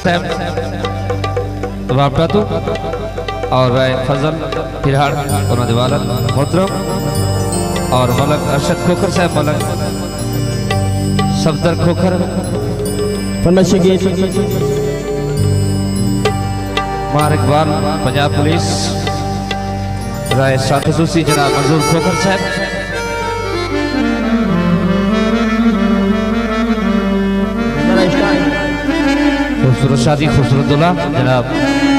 साहब वापरातू और राय फजल फिरहाड़ उन्होंने वालन मोहतरम और मलक अरशद खोखर साहब मलक सफदर खोखर मार इकबाल पंजाब पुलिस राय साथ खसूसी जनाब मंजूर खोखर साहब खूबसूरत शादी खूबसूरत दूल्हा जनाब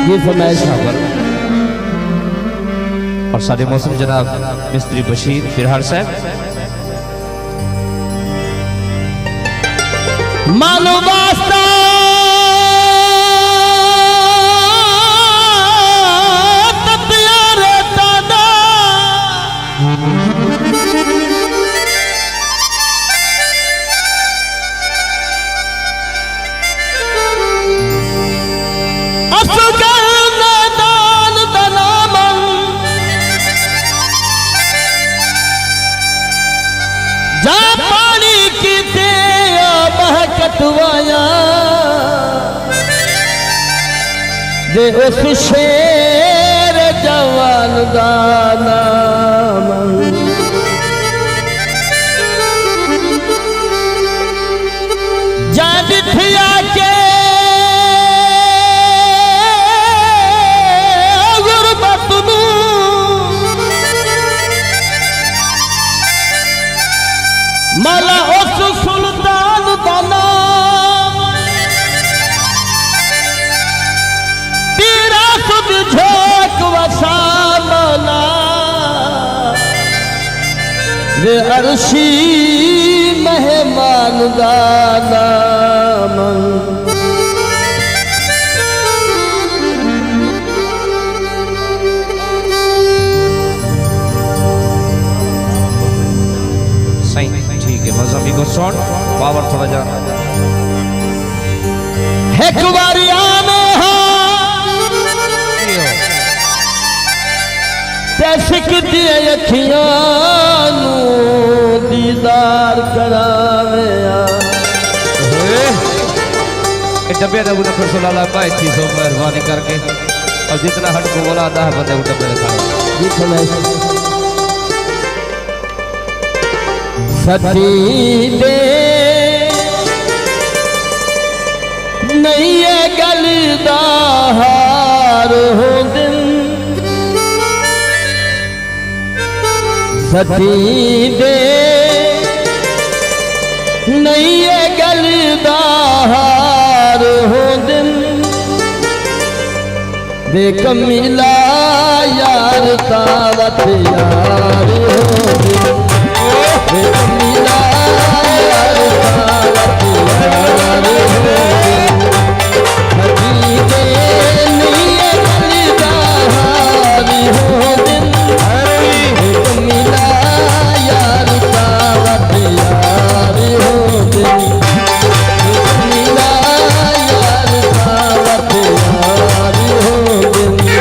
ये फरमाइश और सारे मौसम जनाब मिस्त्री बशीर फिरहाड़ साहब मानो वास्ता दे उस शेर जवान दा नाम जा दिथिया के गुरबत नू माला उस सुल्तान दा नाम झोंक वसा मौला वे अर्शी मेहमान दा नाम सही ठीक है मज़ामी को साउंड पावर थोड़ा जा एक बारी आने सिख दिए अखियां दीदार करावे डब्बे का गुना फिर सुलाला पाए थी सो मेहरबानी करके और जितना हट को बोला आता है बंदे को डब्बे सती दे नहीं है गलदार हो दिन सती दे नहीं है गलदार हो दिन देख मिला यार तावत यार हो दिन देख मिला यार तावत यार हो दिन सती दे नहीं है गलदार हो दिन देख मिला यार तावत यार हो दिन देख मिला यार तावत यार हो दिन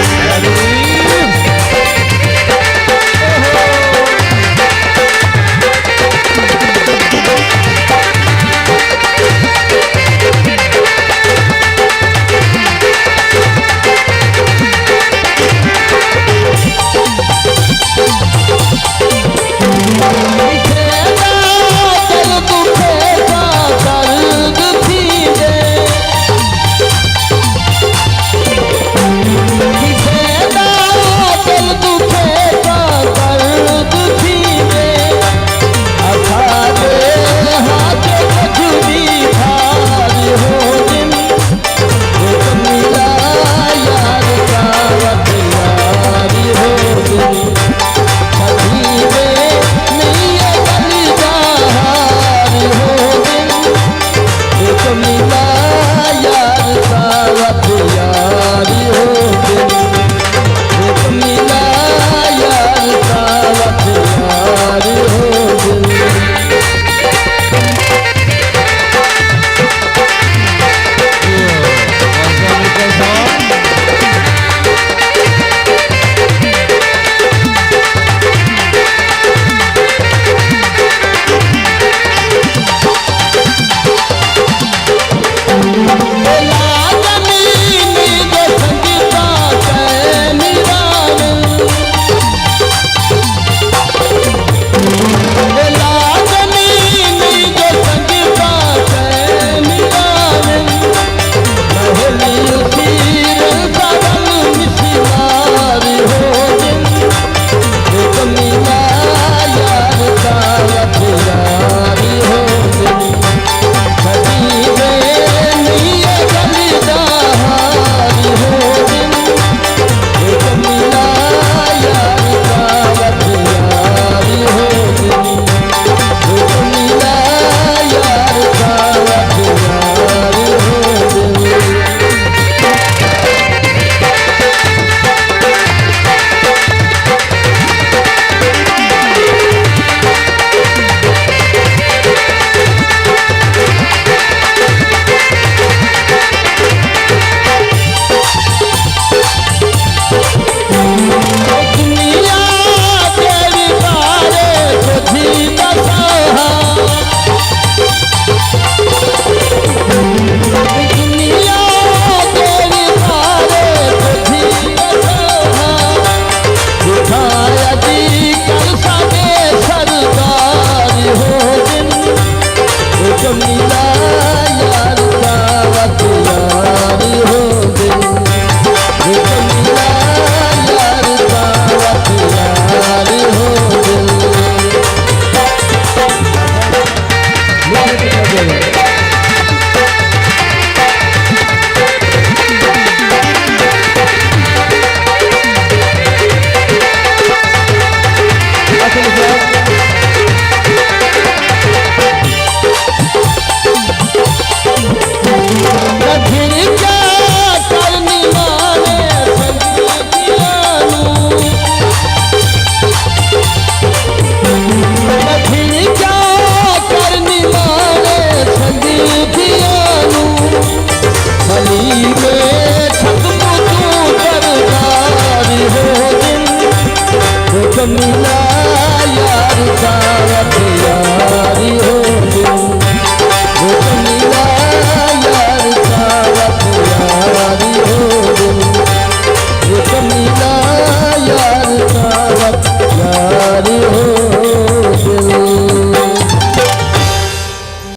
मिला